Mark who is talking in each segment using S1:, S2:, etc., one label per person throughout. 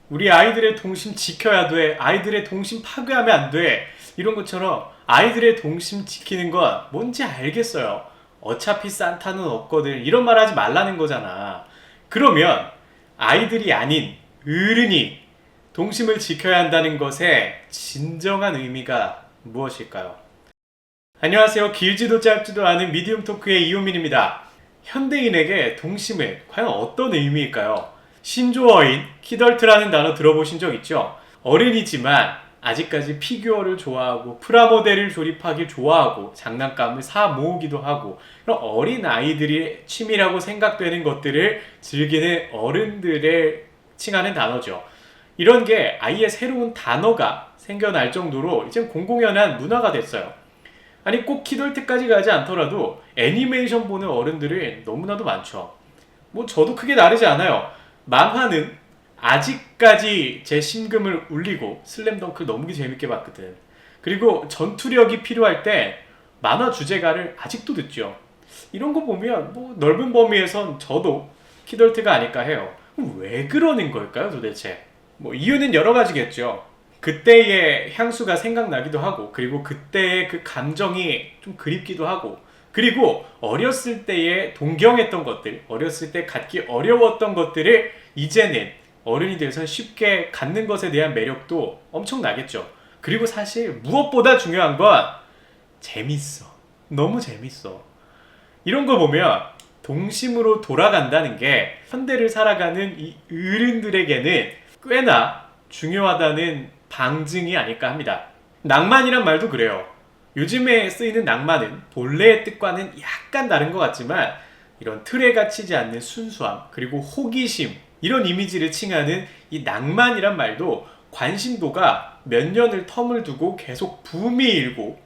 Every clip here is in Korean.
S1: 우리 아이들의 동심 지켜야 돼. 아이들의 동심 파괴하면 안 돼. 이런 것처럼 아이들의 동심 지키는 건 뭔지 알겠어요. 어차피 산타는 없거든. 이런 말 하지 말라는 거잖아. 그러면 아이들이 아닌 어른이 동심을 지켜야 한다는 것의 진정한 의미가 무엇일까요? 안녕하세요. 길지도 짧지도 않은 미디움 토크의 이호민입니다. 현대인에게 동심은 과연 어떤 의미일까요? 신조어인 키덜트라는 단어 들어보신 적 있죠? 어른이지만 아직까지 피규어를 좋아하고 프라모델을 조립하기 좋아하고 장난감을 사 모으기도 하고 그런 어린 아이들의 취미라고 생각되는 것들을 즐기는 어른들을 칭하는 단어죠. 이런 게 아예 새로운 단어가 생겨날 정도로 이제 공공연한 문화가 됐어요. 아니 꼭 키덜트까지 가지 않더라도 애니메이션 보는 어른들이 너무나도 많죠. 뭐 저도 크게 다르지 않아요. 만화는 아직까지 제 심금을 울리고 슬램덩크를 너무 재밌게 봤거든. 그리고 전투력이 필요할 때 만화 주제가를 아직도 듣죠. 이런 거 보면 뭐 넓은 범위에선 저도 키덜트가 아닐까 해요. 왜 그러는 걸까요 도대체? 뭐 이유는 여러 가지겠죠. 그때의 향수가 생각나기도 하고 그리고 그때의 그 감정이 좀 그립기도 하고 그리고 어렸을 때에 동경했던 것들, 어렸을 때 갖기 어려웠던 것들을 이제는 어른이 돼서 쉽게 갖는 것에 대한 매력도 엄청나겠죠. 그리고 사실 무엇보다 중요한 건 재밌어. 너무 재밌어. 이런 거 보면 동심으로 돌아간다는 게 현대를 살아가는 이 어른들에게는 꽤나 중요하다는 방증이 아닐까 합니다. 낭만이란 말도 그래요. 요즘에 쓰이는 낭만은 본래의 뜻과는 약간 다른 것 같지만 이런 틀에 갇히지 않는 순수함 그리고 호기심 이런 이미지를 칭하는 이 낭만이란 말도 관심도가 몇 년을 텀을 두고 계속 붐이 일고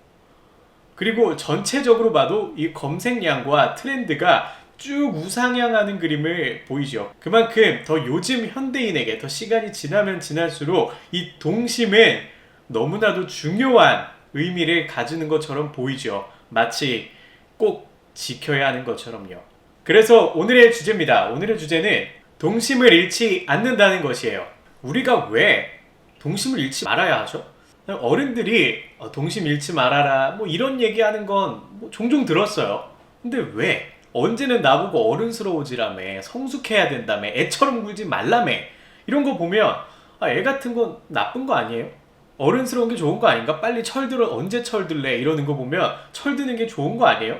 S1: 그리고 전체적으로 봐도 이 검색량과 트렌드가 쭉 우상향하는 그림을 보이죠. 그만큼 더 요즘 현대인에게 더 시간이 지나면 지날수록 이 동심은 너무나도 중요한 의미를 가지는 것처럼 보이죠. 마치 꼭 지켜야 하는 것처럼요. 그래서 오늘의 주제입니다. 오늘의 주제는 동심을 잃지 않는다는 것이에요. 우리가 왜 동심을 잃지 말아야 하죠? 어른들이 동심 잃지 말아라 뭐 이런 얘기하는 건 뭐 종종 들었어요. 근데 왜? 언제는 나보고 어른스러워지라며 성숙해야 된다며 애처럼 굴지 말라며 이런 거 보면 애 같은 건 나쁜 거 아니에요? 어른스러운 게 좋은 거 아닌가? 빨리 철들어 언제 철들래? 이러는 거 보면 철드는 게 좋은 거 아니에요?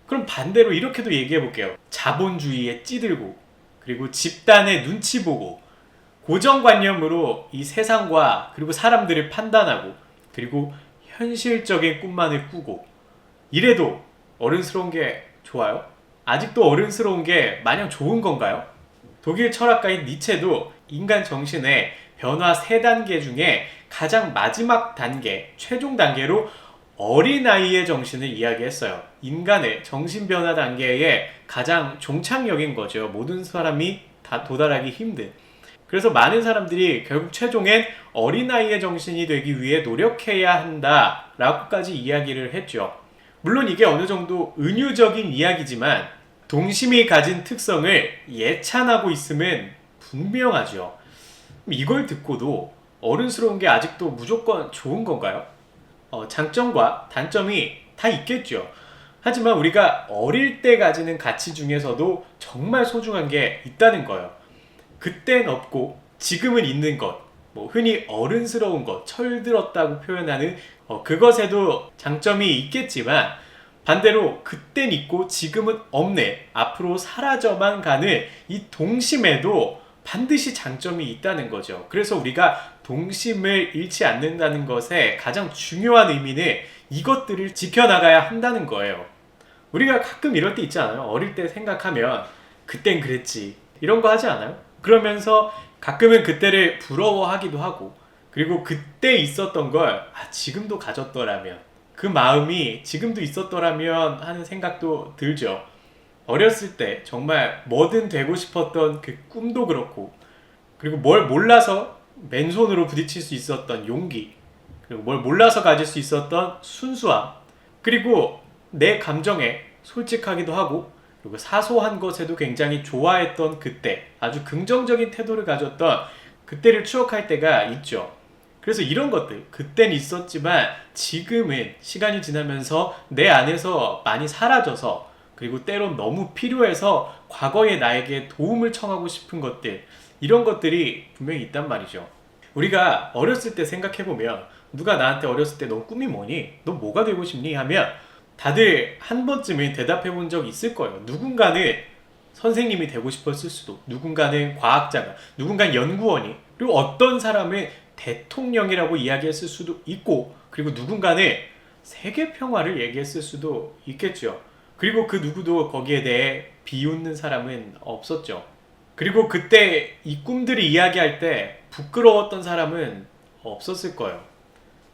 S1: 그럼 반대로 이렇게도 얘기해 볼게요. 자본주의에 찌들고 그리고 집단의 눈치 보고 고정관념으로 이 세상과 그리고 사람들을 판단하고 그리고 현실적인 꿈만을 꾸고 이래도 어른스러운 게 좋아요? 아직도 어른스러운 게 마냥 좋은 건가요? 독일 철학가인 니체도 인간 정신의 변화 3단계 중에 가장 마지막 단계, 최종 단계로 어린아이의 정신을 이야기했어요. 인간의 정신 변화 단계의 가장 종착역인 거죠. 모든 사람이 다 도달하기 힘든. 그래서 많은 사람들이 결국 최종엔 어린아이의 정신이 되기 위해 노력해야 한다라고까지 이야기를 했죠. 물론 이게 어느 정도 은유적인 이야기지만 동심이 가진 특성을 예찬하고 있음은 분명하죠. 이걸 듣고도 어른스러운 게 아직도 무조건 좋은 건가요? 장점과 단점이 다 있겠죠. 하지만 우리가 어릴 때 가지는 가치 중에서도 정말 소중한 게 있다는 거예요. 그땐 없고 지금은 있는 것, 뭐 흔히 어른스러운 것, 철들었다고 표현하는 그것에도 장점이 있겠지만 반대로 그땐 있고 지금은 없네, 앞으로 사라져만 가는 이 동심에도 반드시 장점이 있다는 거죠. 그래서 우리가 동심을 잃지 않는다는 것의 가장 중요한 의미는 이것들을 지켜나가야 한다는 거예요. 우리가 가끔 이럴 때 있지 않아요? 어릴 때 생각하면 그땐 그랬지 이런 거 하지 않아요? 그러면서 가끔은 그때를 부러워하기도 하고 그리고 그때 있었던 걸 지금도 가졌더라면 그 마음이 지금도 있었더라면 하는 생각도 들죠. 어렸을 때 정말 뭐든 되고 싶었던 그 꿈도 그렇고 그리고 뭘 몰라서 맨손으로 부딪힐 수 있었던 용기 그리고 뭘 몰라서 가질 수 있었던 순수함 그리고 내 감정에 솔직하기도 하고 그리고 사소한 것에도 굉장히 좋아했던 그때 아주 긍정적인 태도를 가졌던 그때를 추억할 때가 있죠. 그래서 이런 것들, 그땐 있었지만 지금은 시간이 지나면서 내 안에서 많이 사라져서, 그리고 때론 너무 필요해서 과거의 나에게 도움을 청하고 싶은 것들, 이런 것들이 분명히 있단 말이죠. 우리가 어렸을 때 생각해보면, 누가 나한테 어렸을 때 너 꿈이 뭐니? 너 뭐가 되고 싶니? 하면 다들 한 번쯤은 대답해 본 적 있을 거예요. 누군가는 선생님이 되고 싶었을 수도, 누군가는 과학자가, 누군가는 연구원이, 그리고 어떤 사람은 대통령이라고 이야기했을 수도 있고, 그리고 누군가는 세계 평화를 얘기했을 수도 있겠죠. 그리고 그 누구도 거기에 대해 비웃는 사람은 없었죠. 그리고 그때 이 꿈들이 이야기할 때 부끄러웠던 사람은 없었을 거예요.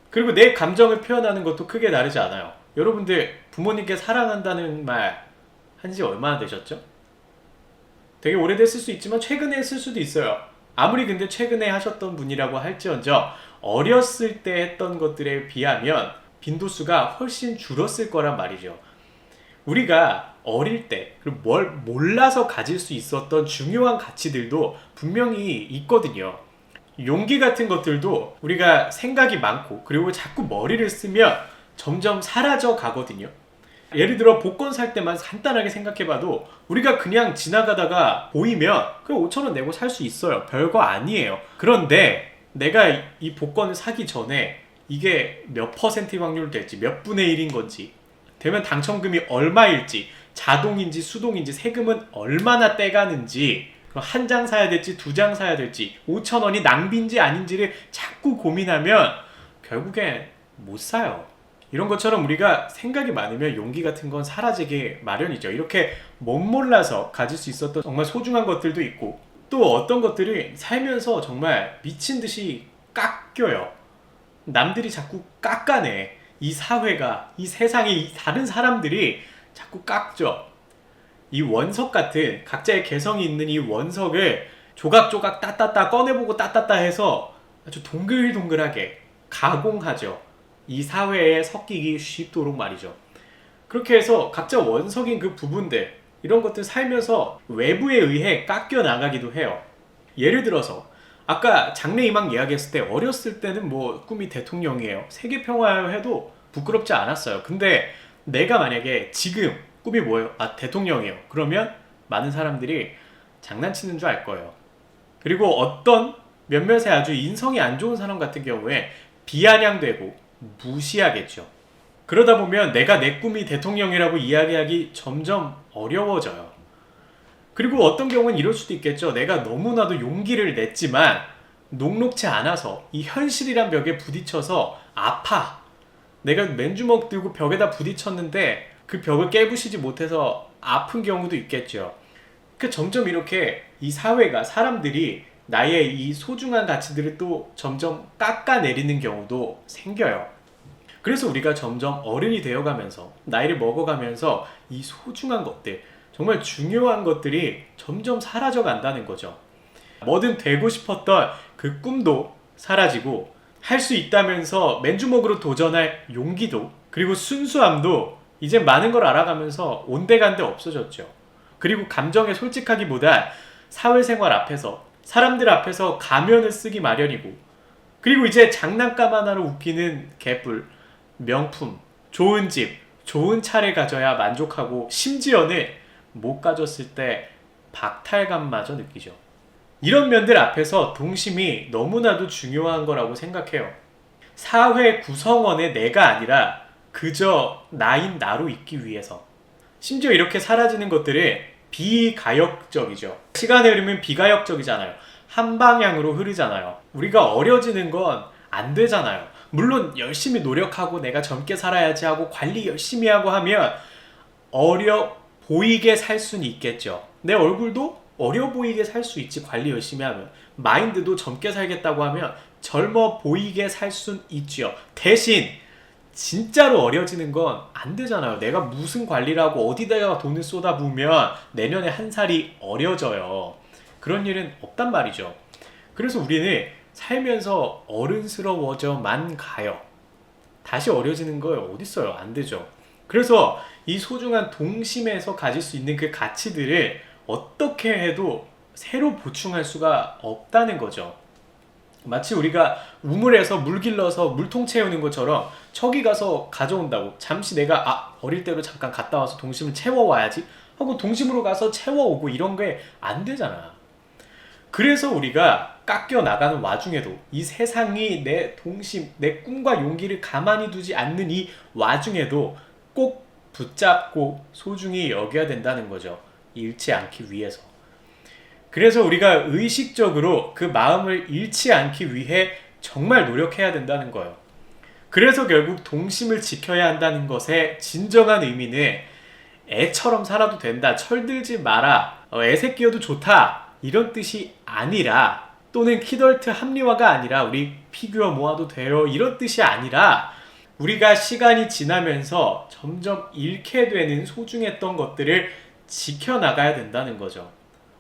S1: 그리고 내 감정을 표현하는 것도 크게 다르지 않아요. 여러분들 부모님께 사랑한다는 말 한지 얼마나 되셨죠? 되게 오래됐을 수 있지만 최근에 했을 수도 있어요. 아무리 근데 최근에 하셨던 분이라고 할지언정 어렸을 때 했던 것들에 비하면 빈도수가 훨씬 줄었을 거란 말이죠. 우리가 어릴 때 그리고 뭘 몰라서 가질 수 있었던 중요한 가치들도 분명히 있거든요. 용기 같은 것들도 우리가 생각이 많고 그리고 자꾸 머리를 쓰면 점점 사라져 가거든요. 예를 들어 복권 살 때만 간단하게 생각해봐도 우리가 그냥 지나가다가 보이면 그냥 5,000원 내고 살 수 있어요. 별거 아니에요. 그런데 내가 이 복권을 사기 전에 이게 몇 퍼센트 확률 될지, 몇 분의 1인 건지, 되면 당첨금이 얼마일지, 자동인지 수동인지, 세금은 얼마나 떼가는지, 한 장 사야 될지 두 장 사야 될지, 5,000원이 낭비인지 아닌지를 자꾸 고민하면 결국엔 못 사요. 이런 것처럼 우리가 생각이 많으면 용기 같은 건 사라지게 마련이죠. 이렇게 못 몰라서 가질 수 있었던 정말 소중한 것들도 있고, 또 어떤 것들이 살면서 정말 미친 듯이 깎여요. 남들이 자꾸 깎아내. 이 사회가, 이 세상에 이 다른 사람들이 자꾸 깎죠. 이 원석 같은 각자의 개성이 있는 이 원석을 조각조각 따따따 꺼내보고 따따따 해서 아주 동글동글하게 가공하죠. 이 사회에 섞이기 쉽도록 말이죠. 그렇게 해서 각자 원석인 그 부분들, 이런 것들 살면서 외부에 의해 깎여 나가기도 해요. 예를 들어서 아까 장래희망 이야기했을 때 어렸을 때는 뭐 꿈이 대통령이에요, 세계평화예요 해도 부끄럽지 않았어요. 근데 내가 만약에 지금 꿈이 뭐예요? 아, 대통령이에요. 그러면 많은 사람들이 장난치는 줄 알 거예요. 그리고 어떤 몇몇의 아주 인성이 안 좋은 사람 같은 경우에 비아냥되고 무시하겠죠. 그러다 보면 내가 내 꿈이 대통령이라고 이야기하기 점점 어려워져요. 그리고 어떤 경우는 이럴 수도 있겠죠. 내가 너무나도 용기를 냈지만 녹록치 않아서 이 현실이란 벽에 부딪혀서 아파. 내가 맨주먹 들고 벽에다 부딪혔는데 그 벽을 깨부시지 못해서 아픈 경우도 있겠죠. 그 점점 이렇게 이 사회가, 사람들이 나의 이 소중한 가치들을 또 점점 깎아내리는 경우도 생겨요. 그래서 우리가 점점 어른이 되어가면서, 나이를 먹어가면서 이 소중한 것들, 정말 중요한 것들이 점점 사라져 간다는 거죠. 뭐든 되고 싶었던 그 꿈도 사라지고, 할 수 있다면서 맨주먹으로 도전할 용기도, 그리고 순수함도 이제 많은 걸 알아가면서 온데간데 없어졌죠. 그리고 감정에 솔직하기보다 사회생활 앞에서, 사람들 앞에서 가면을 쓰기 마련이고, 그리고 이제 장난감 하나로 웃기는 개뿔, 명품, 좋은 집, 좋은 차를 가져야 만족하고, 심지어는 못 가졌을 때 박탈감마저 느끼죠. 이런 면들 앞에서 동심이 너무나도 중요한 거라고 생각해요. 사회 구성원의 내가 아니라 그저 나인 나로 있기 위해서. 심지어 이렇게 사라지는 것들은 비가역적이죠. 시간의 흐름은 비가역적이잖아요. 한 방향으로 흐르잖아요. 우리가 어려지는 건 안 되잖아요. 물론 열심히 노력하고 내가 젊게 살아야지 하고 관리 열심히 하고 하면 어려 보이게 살 수는 있겠죠. 내 얼굴도 어려 보이게 살 수 있지, 관리 열심히 하면. 마인드도 젊게 살겠다고 하면 젊어 보이게 살 수는 있죠. 대신 진짜로 어려지는 건 안 되잖아요. 내가 무슨 관리를 하고 어디다가 돈을 쏟아부으면 내년에 한 살이 어려져요. 그런 일은 없단 말이죠. 그래서 우리는 살면서 어른스러워져만 가요. 다시 어려지는 거 어딨어요? 안 되죠. 그래서 이 소중한 동심에서 가질 수 있는 그 가치들을 어떻게 해도 새로 보충할 수가 없다는 거죠. 마치 우리가 우물에서 물 길러서 물통 채우는 것처럼 저기 가서 가져온다고. 잠시 내가 어릴 때로 잠깐 갔다 와서 동심을 채워와야지 하고 동심으로 가서 채워오고 이런 게 안 되잖아. 그래서 우리가 깎여 나가는 와중에도 이 세상이 내 동심, 내 꿈과 용기를 가만히 두지 않는 이 와중에도 꼭 붙잡고 소중히 여겨야 된다는 거죠. 잃지 않기 위해서. 그래서 우리가 의식적으로 그 마음을 잃지 않기 위해 정말 노력해야 된다는 거예요. 그래서 결국 동심을 지켜야 한다는 것의 진정한 의미는 애처럼 살아도 된다, 철들지 마라, 애새끼여도 좋다 이런 뜻이 아니라, 또는 키덜트 합리화가 아니라 우리 피규어 모아도 돼요 이런 뜻이 아니라, 우리가 시간이 지나면서 점점 잃게 되는 소중했던 것들을 지켜나가야 된다는 거죠.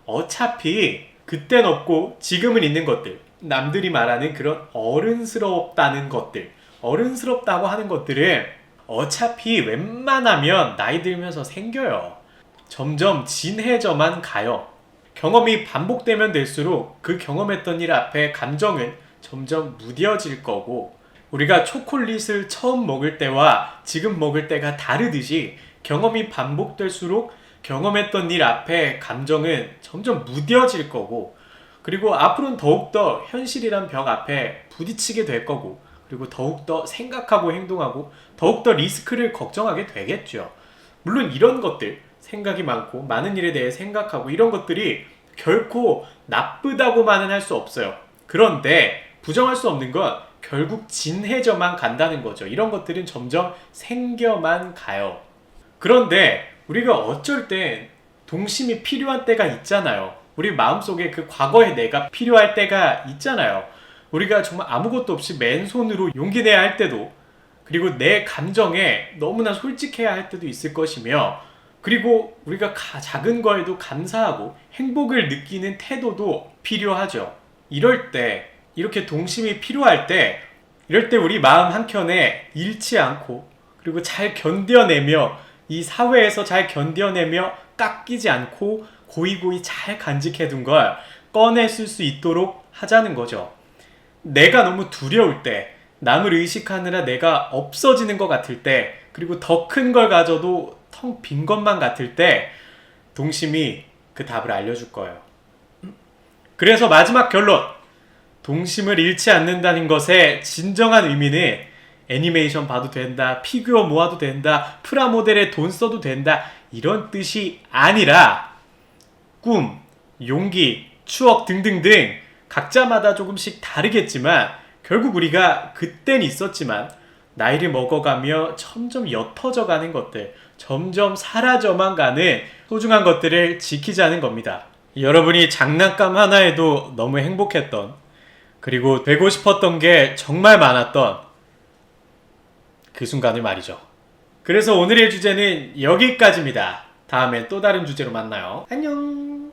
S1: 어차피 그땐 없고 지금은 있는 것들, 남들이 말하는 그런 어른스럽다는 것들, 어른스럽다고 하는 것들은 어차피 웬만하면 나이 들면서 생겨요. 점점 진해져만 가요. 경험이 반복되면 될수록 그 경험했던 일 앞에 감정은 점점 무뎌질 거고, 우리가 초콜릿을 처음 먹을 때와 지금 먹을 때가 다르듯이 경험이 반복될수록 경험했던 일 앞에 감정은 점점 무뎌질 거고, 그리고 앞으로는 더욱더 현실이란 벽 앞에 부딪히게 될 거고, 그리고 더욱더 생각하고 행동하고 더욱더 리스크를 걱정하게 되겠죠. 물론 이런 것들, 생각이 많고 많은 일에 대해 생각하고 이런 것들이 결코 나쁘다고만은 할 수 없어요. 그런데 부정할 수 없는 건 결국 진해져만 간다는 거죠. 이런 것들은 점점 생겨만 가요. 그런데 우리가 어쩔 땐 동심이 필요한 때가 있잖아요. 우리 마음속에 그 과거의 내가 필요할 때가 있잖아요. 우리가 정말 아무것도 없이 맨손으로 용기 내야 할 때도, 그리고 내 감정에 너무나 솔직해야 할 때도 있을 것이며, 그리고 우리가 작은 거에도 감사하고 행복을 느끼는 태도도 필요하죠. 이럴 때, 이렇게 동심이 필요할 때, 이럴 때 우리 마음 한켠에 잃지 않고, 그리고 잘 견뎌내며, 이 사회에서 잘 견뎌내며 깎이지 않고 고이고이 잘 간직해둔 걸 꺼내쓸 수 있도록 하자는 거죠. 내가 너무 두려울 때, 남을 의식하느라 내가 없어지는 것 같을 때, 그리고 더 큰 걸 가져도 텅 빈 것만 같을 때 동심이 그 답을 알려줄 거예요. 그래서 마지막 결론, 동심을 잃지 않는다는 것의 진정한 의미는 애니메이션 봐도 된다, 피규어 모아도 된다, 프라모델에 돈 써도 된다 이런 뜻이 아니라, 꿈, 용기, 추억 등등등 각자마다 조금씩 다르겠지만 결국 우리가 그땐 있었지만 나이를 먹어가며 점점 옅어져 가는 것들, 점점 사라져만 가는 소중한 것들을 지키자는 겁니다. 여러분이 장난감 하나에도 너무 행복했던, 그리고 되고 싶었던 게 정말 많았던 그 순간을 말이죠. 그래서 오늘의 주제는 여기까지입니다. 다음엔 또 다른 주제로 만나요. 안녕.